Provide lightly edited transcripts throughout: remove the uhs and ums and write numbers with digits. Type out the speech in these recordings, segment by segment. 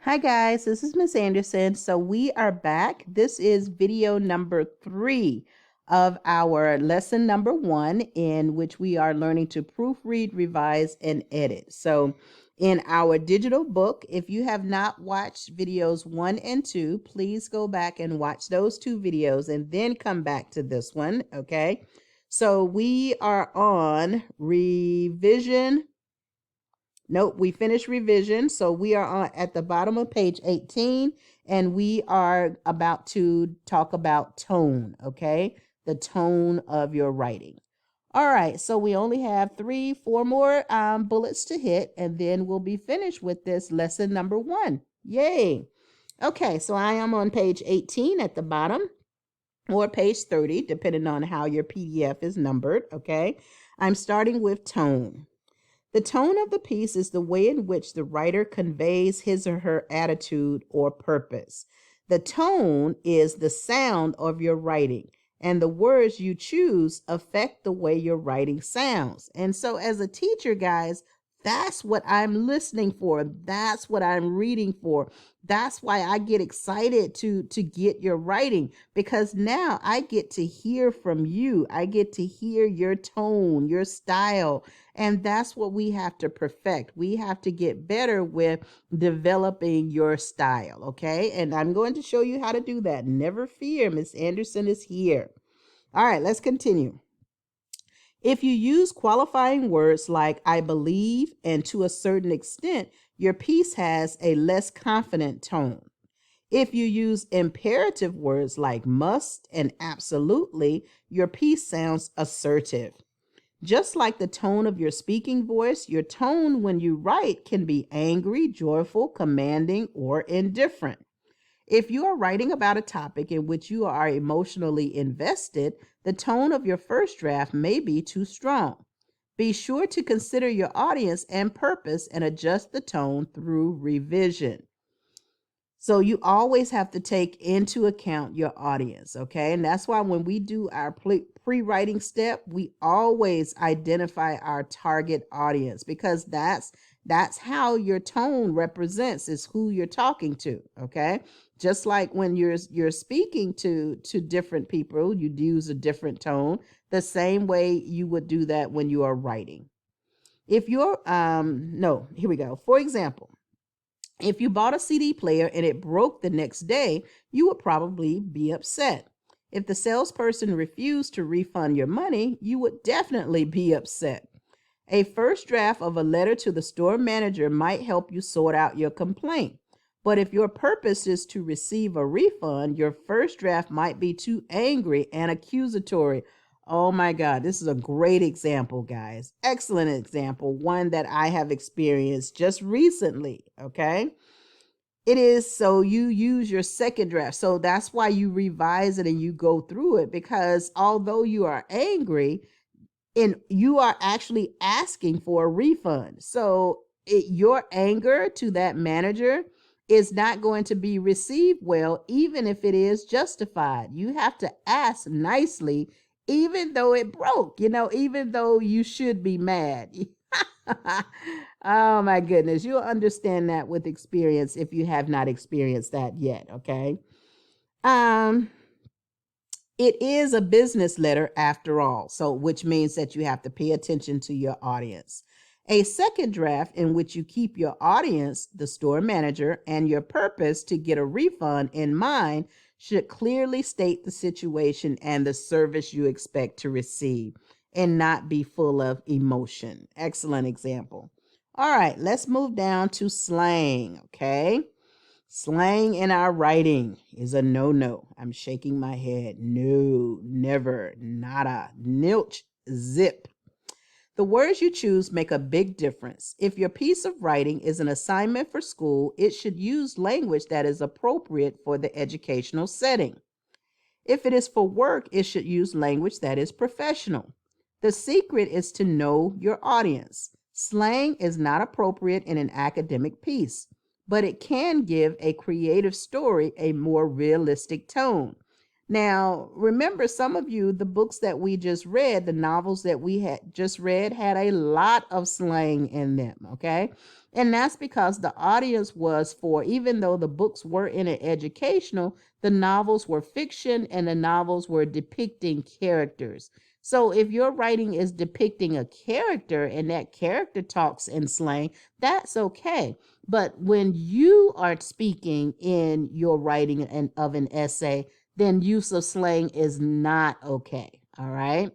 Hi guys, this is Miss Anderson. So we are back. This is video number 3 of our lesson number 1, in which we are learning to proofread, revise, and edit. So in our digital book, if you have not watched videos 1 and 2, please go back and watch those 2 videos and then come back to this one, okay? So we are on revision. Nope, we finished revision. So we are on at the bottom of page 18, and we are about to talk about tone, okay? The tone of your writing. All right, so we only have 4 more bullets to hit, and then we'll be finished with this lesson number 1. Yay. Okay, so I am on page 18 at the bottom, or page 30, depending on how your PDF is numbered, okay? I'm starting with tone. The tone of the piece is the way in which the writer conveys his or her attitude or purpose. The tone is the sound of your writing, and the words you choose affect the way your writing sounds. And so, as a teacher, guys, that's what I'm listening for. That's what I'm reading for. That's why I get excited to get your writing, because now I get to hear from you. I get to hear your tone, your style. And that's what we have to perfect. We have to get better with developing your style, okay? And I'm going to show you how to do that. Never fear, Miss Anderson is here. All right, let's continue. If you use qualifying words like I believe and to a certain extent, your piece has a less confident tone. If you use imperative words like must and absolutely, your piece sounds assertive. Just like the tone of your speaking voice, your tone when you write can be angry, joyful, commanding, or indifferent. If you are writing about a topic in which you are emotionally invested, the tone of your first draft may be too strong. Be sure to consider your audience and purpose and adjust the tone through revision. So you always have to take into account your audience, okay? And that's why when we do our pre-writing step, we always identify our target audience, because that's how your tone represents is who you're talking to, okay? Just like when you're speaking to different people, you'd use a different tone, the same way you would do that when you are writing. If you're no, here we go. For example, if you bought a CD player and it broke the next day, you would probably be upset. If the salesperson refused to refund your money, you would definitely be upset. A first draft of a letter to the store manager might help you sort out your complaint. But if your purpose is to receive a refund, your first draft might be too angry and accusatory. Oh my God, this is a great example, guys. Excellent example, one that I have experienced just recently, okay? It is, so you use your second draft. So that's why you revise it and you go through it, because although you are angry, and you are actually asking for a refund. So your anger to that manager is not going to be received well, even if it is justified. You have to ask nicely, even though it broke, even though you should be mad. Oh my goodness. You'll understand that with experience if you have not experienced that yet, okay? It is a business letter after all, so which means that you have to pay attention to your audience. A second draft in which you keep your audience, the store manager, and your purpose to get a refund in mind should clearly state the situation and the service you expect to receive, and not be full of emotion. Excellent example. All right, let's move down to slang, okay? Slang in our writing is a no-no. I'm shaking my head. No, never, nada, nilch, zip. The words you choose make a big difference. If your piece of writing is an assignment for school, it should use language that is appropriate for the educational setting. If it is for work, it should use language that is professional. The secret is to know your audience. Slang is not appropriate in an academic piece, but it can give a creative story a more realistic tone. Now, remember, some of you, the books that we just read, the novels that we had just read, had a lot of slang in them, okay? And that's because the audience was for, even though the books were in an educational, the novels were fiction and the novels were depicting characters. So if your writing is depicting a character and that character talks in slang, that's okay. But when you are speaking in your writing of an essay, then use of slang is not okay. All right.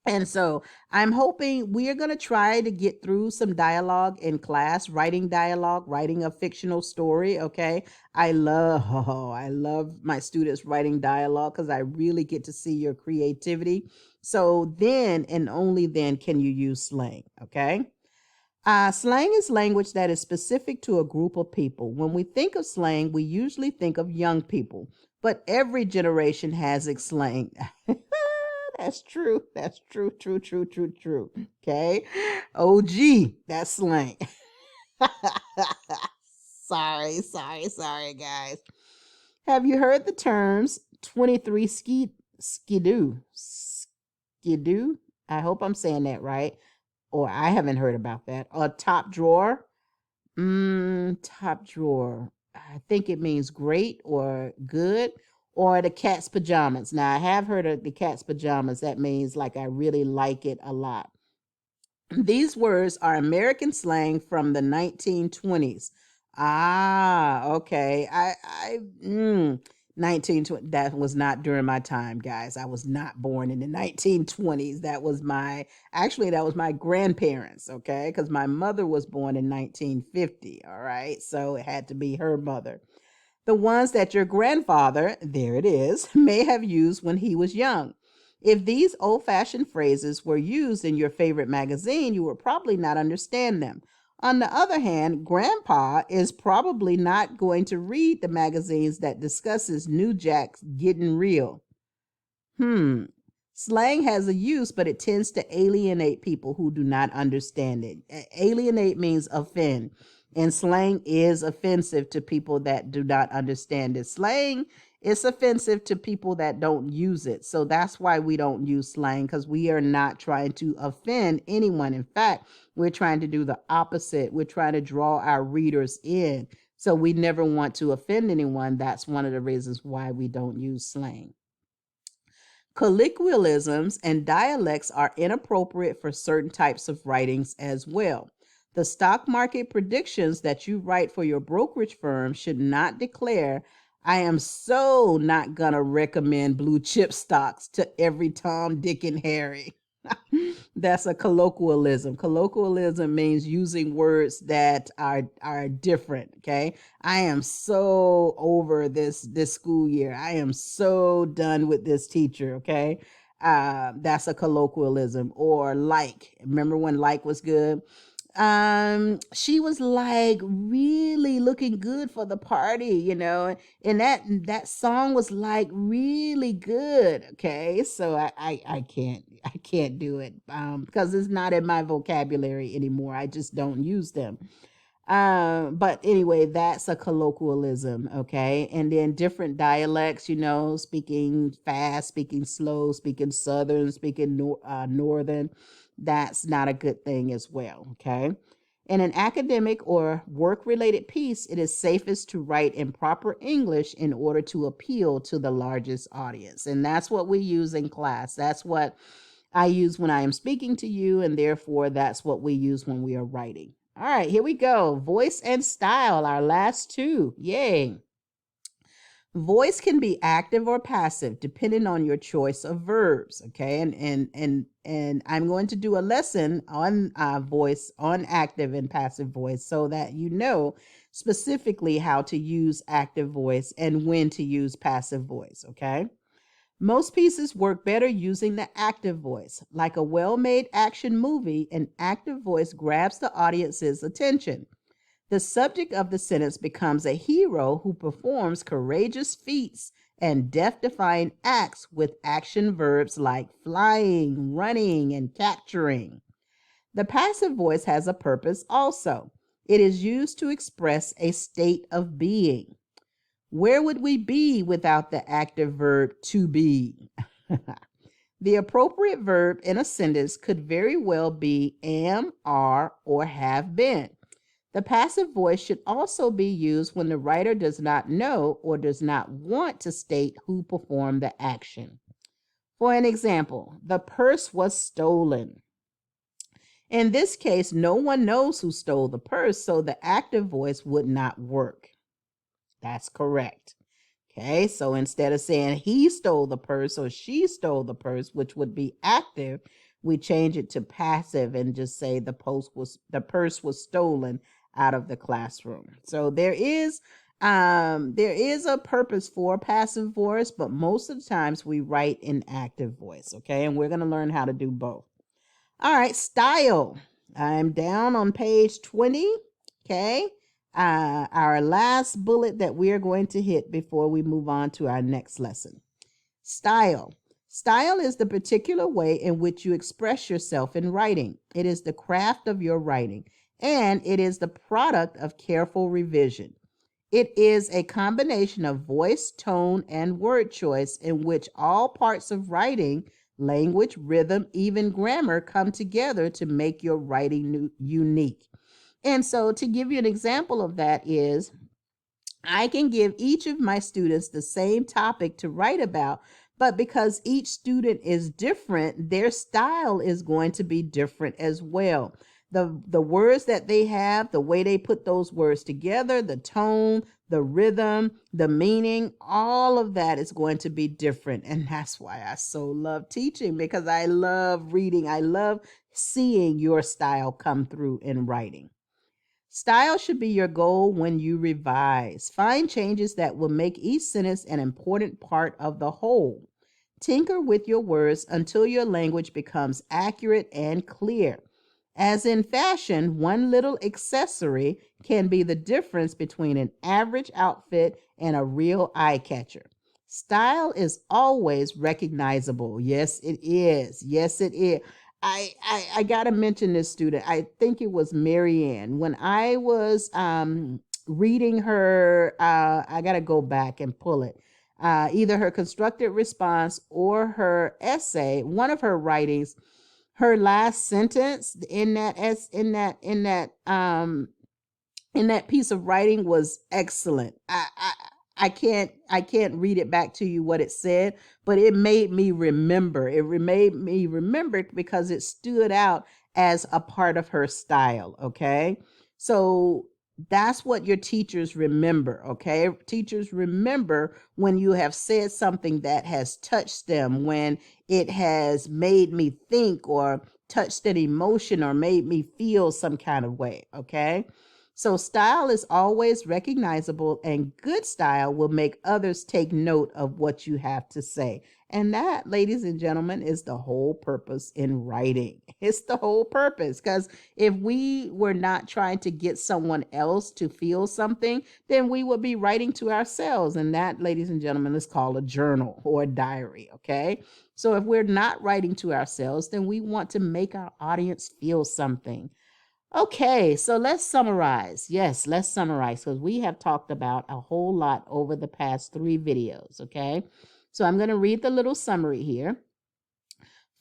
And so I'm hoping we are going to try to get through some dialogue in class, writing dialogue, writing a fictional story. Okay. I love my students writing dialogue because I really get to see your creativity. So then and only then can you use slang. Okay. Slang is language that is specific to a group of people. When we think of slang, we usually think of young people, but every generation has its slang. That's true. That's true, true, true, true, true. Okay. OG, that's slang. Sorry, guys. Have you heard the terms 23 skidoo? Skidoo? I hope I'm saying that right. Or I haven't heard about that. A top drawer. Top drawer. I think it means great or good. Or the cat's pajamas. Now, I have heard of the cat's pajamas. That means like I really like it a lot. These words are American slang from the 1920s. Okay. 1920. That was not during my time, guys. I was not born in the 1920s. That was my grandparents, okay? Because my mother was born in 1950, all right? So it had to be her mother. The ones that your grandfather, there it is, may have used when he was young. If these old-fashioned phrases were used in your favorite magazine, you would probably not understand them. On the other hand, Grandpa is probably not going to read the magazines that discusses New Jack's getting real. Slang has a use, but it tends to alienate people who do not understand it. Alienate means offend, and slang is offensive to people that do not understand it. Slang is offensive to people that don't use it. So that's why we don't use slang, because we are not trying to offend anyone. In fact, we're trying to do the opposite. We're trying to draw our readers in. So we never want to offend anyone. That's one of the reasons why we don't use slang. Colloquialisms and dialects are inappropriate for certain types of writings as well. The stock market predictions that you write for your brokerage firm should not declare, I am so not going to recommend blue chip stocks to every Tom, Dick, and Harry. That's a colloquialism. Colloquialism means using words that are different. Okay. I am so over this school year. I am so done with this teacher. Okay. That's a colloquialism. Or like. Remember when like was good? She was like really looking good for the party, and that song was like really good. Okay, so I can't do it because it's not in my vocabulary anymore. I just don't use them. But anyway, that's a colloquialism. Okay, and then different dialects, speaking fast, speaking slow, speaking southern, speaking northern. That's not a good thing as well. Okay. In an academic or work-related piece, it is safest to write in proper English in order to appeal to the largest audience. And that's what we use in class. That's what I use when I am speaking to you, and therefore that's what we use when we are writing. All right, here we go. Voice and style, our last two. Yay. Voice can be active or passive depending on your choice of verbs. Okay, and I'm going to do a lesson on voice, on active and passive voice, so that you know specifically how to use active voice and when to use passive voice. Okay, most pieces work better using the active voice. Like a well-made action movie, an active voice grabs the audience's attention. The subject of the sentence becomes a hero who performs courageous feats and death-defying acts with action verbs like flying, running, and capturing. The passive voice has a purpose also. It is used to express a state of being. Where would we be without the active verb to be? The appropriate verb in a sentence could very well be am, are, or have been. The passive voice should also be used when the writer does not know or does not want to state who performed the action. For an example, the purse was stolen. In this case, no one knows who stole the purse, so the active voice would not work. That's correct. Okay, so instead of saying he stole the purse or she stole the purse, which would be active, we change it to passive and just say the purse was stolen out of the classroom. So there is a purpose for passive voice, but most of the times we write in active voice. Okay, and we're going to learn how to do both. All right, style. I'm down on page 20. Okay. Our last bullet that we are going to hit before we move on to our next lesson. Style. Style is the particular way in which you express yourself in writing. It is the craft of your writing, and it is the product of careful revision. It is a combination of voice, tone, and word choice in which all parts of writing, language, rhythm, even grammar, come together to make your writing unique. And so to give you an example of that is, I can give each of my students the same topic to write about, but because each student is different, their style is going to be different as well. The words that they have, the way they put those words together, the tone, the rhythm, the meaning, all of that is going to be different. And that's why I so love teaching, because I love reading. I love seeing your style come through in writing. Style should be your goal when you revise. Find changes that will make each sentence an important part of the whole. Tinker with your words until your language becomes accurate and clear. As in fashion, one little accessory can be the difference between an average outfit and a real eye catcher. Style is always recognizable. Yes, it is. Yes, it is. I got to mention this student. I think it was Marianne. When I was reading her, I got to go back and pull it. Either her constructed response or her essay, one of her writings, her last sentence in that piece of writing was excellent. I can't read it back to you what it said, but it made me remember. It made me remember because it stood out as a part of her style. Okay. So that's what your teachers remember. Okay. Teachers remember when you have said something that has touched them, when it has made me think or touched an emotion or made me feel some kind of way. Okay. So style is always recognizable, and good style will make others take note of what you have to say. And that, ladies and gentlemen, is the whole purpose in writing. It's the whole purpose, because if we were not trying to get someone else to feel something, then we would be writing to ourselves. And that, ladies and gentlemen, is called a journal or a diary, okay? So if we're not writing to ourselves, then we want to make our audience feel something. Okay, so let's summarize. Yes, let's summarize, because we have talked about a whole lot over the past 3 videos, okay? So I'm going to read the little summary here.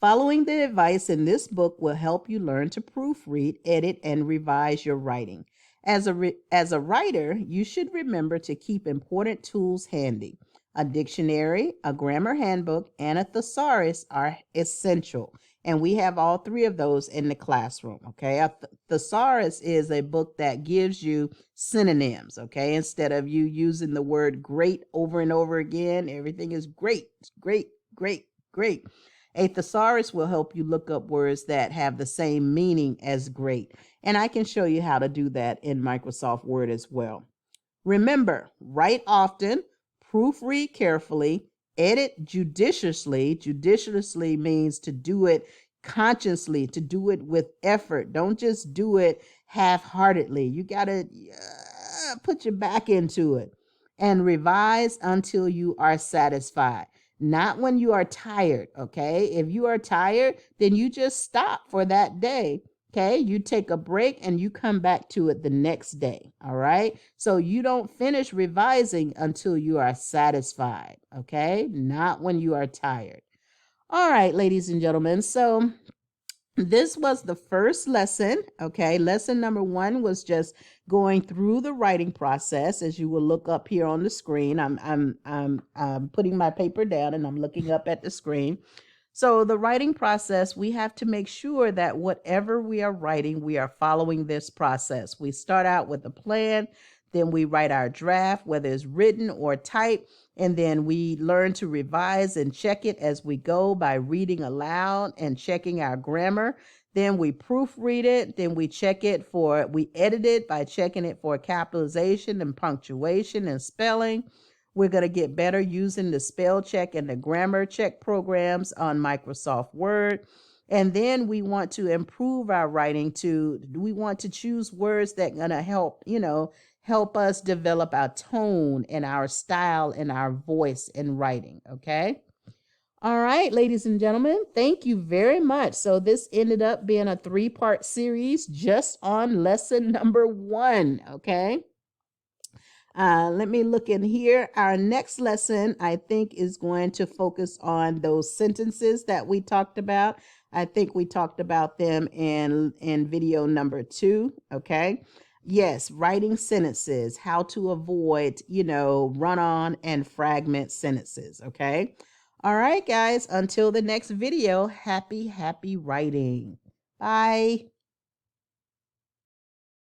Following the advice in this book will help you learn to proofread, edit, and revise your writing. As a writer, you should remember to keep important tools handy. A dictionary, a grammar handbook, and a thesaurus are essential. And we have all 3 of those in the classroom, okay? A thesaurus is a book that gives you synonyms, okay? Instead of you using the word great over and over again, everything is great, great, great, great. A thesaurus will help you look up words that have the same meaning as great. And I can show you how to do that in Microsoft Word as well. Remember, write often, proofread carefully, edit judiciously. Judiciously means to do it consciously, to do it with effort. Don't just do it half-heartedly. You got to put your back into it. And revise until you are satisfied. Not when you are tired, okay? If you are tired, then you just stop for that day. Okay, you take a break and you come back to it the next day. All right, so you don't finish revising until you are satisfied. Okay, not when you are tired. All right, ladies and gentlemen, so this was the first lesson. Okay, lesson number 1 was just going through the writing process. As you will look up here on the screen, I'm putting my paper down and I'm looking up at the screen. So the writing process, we have to make sure that whatever we are writing, we are following this process. We start out with a plan, then we write our draft, whether it's written or typed, and then we learn to revise and check it as we go by reading aloud and checking our grammar. Then we proofread it, then we edit it by checking it for capitalization and punctuation and spelling. We're going to get better using the spell check and the grammar check programs on Microsoft Word. And then we want to improve our writing we want to choose words that are going to help us develop our tone and our style and our voice in writing. Okay. All right, ladies and gentlemen, thank you very much. So this ended up being a 3-part series just on lesson number 1. Okay. Let me look in here. Our next lesson, I think, is going to focus on those sentences that we talked about. I think we talked about them in video number 2. Okay. Yes, writing sentences, how to avoid, run-on and fragment sentences. Okay. All right, guys, until the next video, happy writing. Bye.